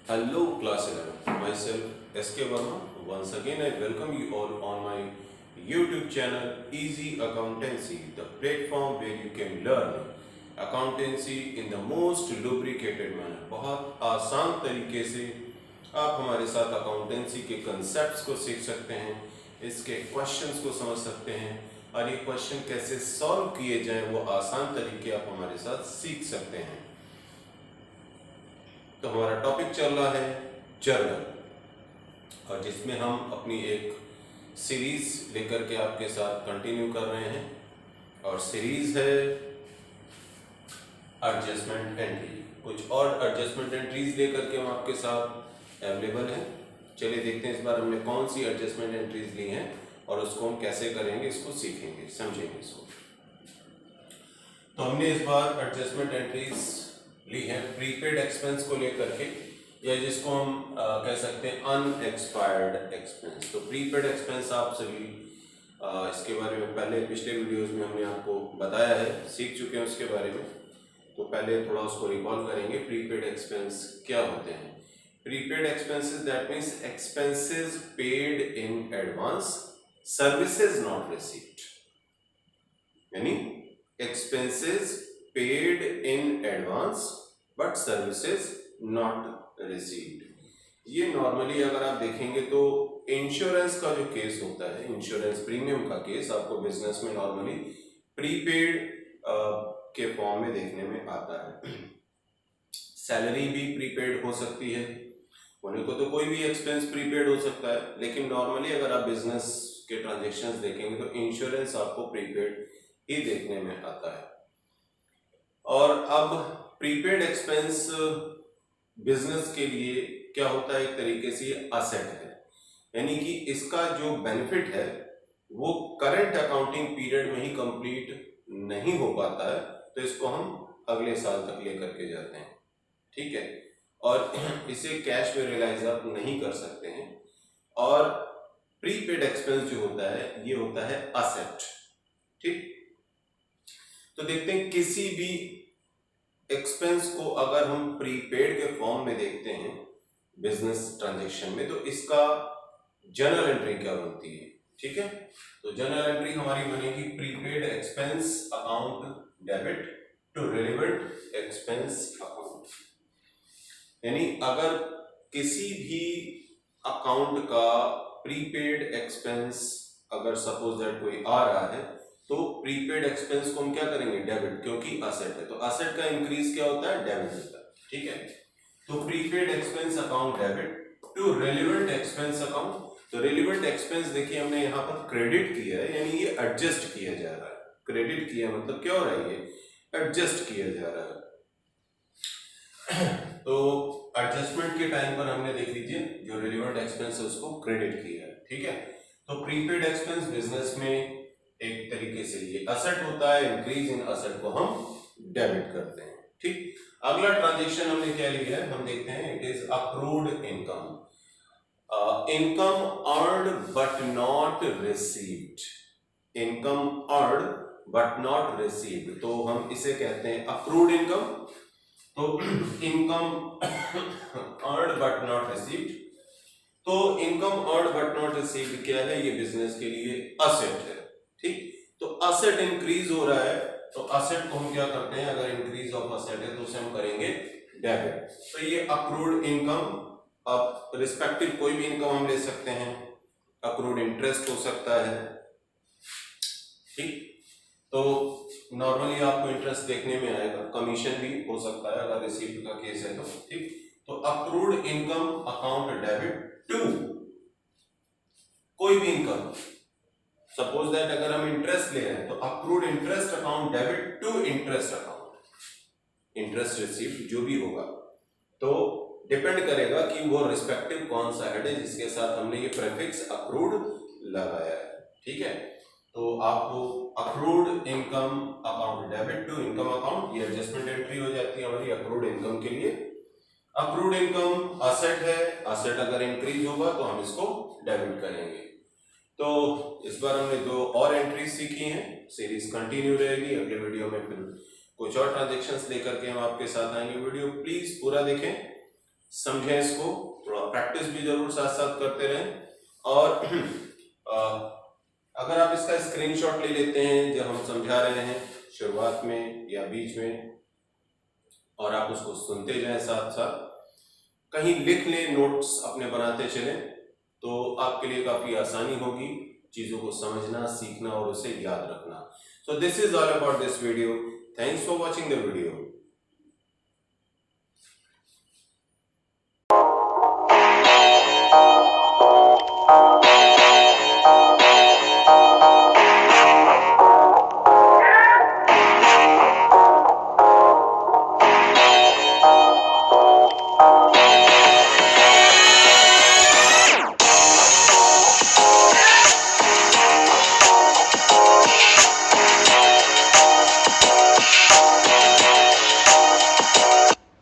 Hello class 11, myself SK Verma. Once again I welcome you all on my YouTube channel Easy Accountancy, the platform where you can learn accountancy in the most lubricated manner. बहुत आसान तरीके से आप हमारे साथ accountancy के concepts को सीख सकते हैं, इसके क्वेश्चंस को समझ सकते हैं और ये क्वेश्चन कैसे सॉल्व किए जाएं वो आसान तरीके आप हमारे साथ सीख सकते हैं। तो हमारा टॉपिक चल रहा है जर्नल और जिसमें हम अपनी एक सीरीज लेकर के आपके साथ कंटिन्यू कर रहे हैं और सीरीज है एडजस्टमेंट एंट्री। कुछ और एडजस्टमेंट एंट्रीज लेकर के हम आपके साथ अवेलेबल हैं। चलिए देखते हैं इस बार हमने कौन सी एडजस्टमेंट एंट्रीज ली हैं और उसको हम कैसे करेंगे, इसको सीखेंगे, समझेंगे इसको। तो हमने इस बार एडजस्टमेंट एंट्रीज ली है प्रीपेड एक्सपेंस को लेकर के, या जिसको हम कह सकते हैं अनएक्सपायर्ड एक्सपेंस। तो प्रीपेड एक्सपेंस आप सभी इसके बारे में पहले पिछले वीडियोस में हमने आपको बताया है, सीख चुके हैं उसके बारे में। तो पहले थोड़ा उसको रिकॉल करेंगे। प्रीपेड एक्सपेंस क्या होते हैं? Prepaid expenses that means expenses paid in advance, services not received. यानी expenses paid in advance but services not received. ये नॉर्मली अगर आप देखेंगे तो इंश्योरेंस का जो केस होता है, इंश्योरेंस प्रीमियम का केस आपको बिजनेस में नॉर्मली प्रीपेड के फॉर्म में देखने में आता है। सैलरी भी प्रीपेड हो सकती है, होने को तो कोई भी एक्सपेंस प्रीपेड हो सकता है, लेकिन नॉर्मली अगर आप बिजनेस के ट्रांजेक्शन्स देखेंगे तो इंश्योरेंस आपको प्रीपेड ही देखने में आता है। और अब प्रीपेड एक्सपेंस बिजनेस के लिए क्या होता है, एक तरीके से असेट है, यानी कि इसका जो बेनिफिट है वो करंट अकाउंटिंग पीरियड में ही कंप्लीट नहीं हो पाता है, तो इसको हम अगले साल तक लेकर के जाते हैं, ठीक है। और इसे कैश में रियलाइज आप नहीं कर सकते हैं। और प्रीपेड एक्सपेंस जो होता है ये होता है असेट, ठीक। तो देखते हैं किसी भी एक्सपेंस को अगर हम प्रीपेड के फॉर्म में देखते हैं बिजनेस ट्रांजैक्शन में, तो इसका जर्नल एंट्री क्या बनती है, ठीक है। तो जर्नल एंट्री हमारी बनेगी prepaid expense account debit to relevant expense account. यानी अगर किसी भी अकाउंट का प्रीपेड एक्सपेंस अगर सपोज दैट कोई आ रहा है तो प्रीपेड एक्सपेंस को हम क्या करेंगे, डेबिट, क्योंकि असेट है तो असेट का इंक्रीज क्या होता है, डेबिट होता है, ठीक है। तो prepaid expense account debit to relevant expense account. तो रेलेवेंट एक्सपेंस देखिए हमने यहाँ पर क्रेडिट किया है, यानी ये एडजस्ट किया जा रहा है। क्रेडिट किया मतलब क्या हो रहा है, ये एडजस्ट किया जा रहा है। तो एडजस्टमेंट के टाइम पर हमने देख लीजिए जो रेलेवेंट एक्सपेंस है उसको क्रेडिट किया है, ठीक है। तो प्रीपेड एक्सपेंस बिजनेस में एक तरीके से ये असेट होता है, इंक्रीज इन असेट को हम डेबिट करते हैं, ठीक। अगला ट्रांजैक्शन हमने क्या लिया है, हम देखते हैं, it is accrued income. Income earned but not received, income earned but not received, तो हम इसे कहते हैं अक्रूड इनकम। तो income earned but not received, तो income earned but not received क्या है, ये बिजनेस के लिए असेट है, ठीक। तो असेट इंक्रीज हो रहा है तो असेट को हम क्या करते हैं, अगर इंक्रीज ऑफ असेट है तो उसे हम करेंगे डेबिट। तो ये अक्रूड इनकम, अब रिस्पेक्टिव कोई भी इनकम हम ले सकते हैं, अक्रूड इंटरेस्ट हो सकता है, ठीक। तो नॉर्मली आपको इंटरेस्ट देखने में आएगा, कमीशन भी हो सकता है अगर रिसीव्ड का केस है तो, ठीक। तो accrued income account debit to कोई भी इनकम, सपोज दैट अगर हम इंटरेस्ट ले रहे हैं तो accrued interest account debit to interest account, interest received जो भी होगा तो डिपेंड करेगा कि वो रिस्पेक्टिव कौन सा हेड है जिसके साथ हमने ये प्रीफिक्स अक्रूड लगाया है, ठीक है। तो आपको accrued income account debit to income account, ये एडजस्टमेंट एंट्री हो जाती है हमारी अक्रूड इनकम के लिए। अक्रूड इनकम असेट है, असेट अगर इंक्रीज होगा तो हम इसको डेबिट करेंगे। तो इस बार हमने 2 और एंट्रीज सीखी हैं, सीरीज कंटिन्यू रहेगी। अगले वीडियो में फिर कुछ और ट्रांजैक्शंस लेकर के हम आपके साथ आएंगे। वीडियो प्लीज पूरा देखें, समझें इसको, थोड़ा प्रैक्टिस भी जरूर साथ साथ करते रहें। और अगर आप इसका स्क्रीनशॉट ले लेते हैं जब हम समझा रहे हैं शुरुआत में या बीच में, और आप उसको सुनते जाएं साथ साथ, कहीं लिख लें, नोट्स अपने बनाते चलें, तो आपके लिए काफी आसानी होगी चीजों को समझना, सीखना और उसे याद रखना। So this is all about this video. Thanks for watching the video.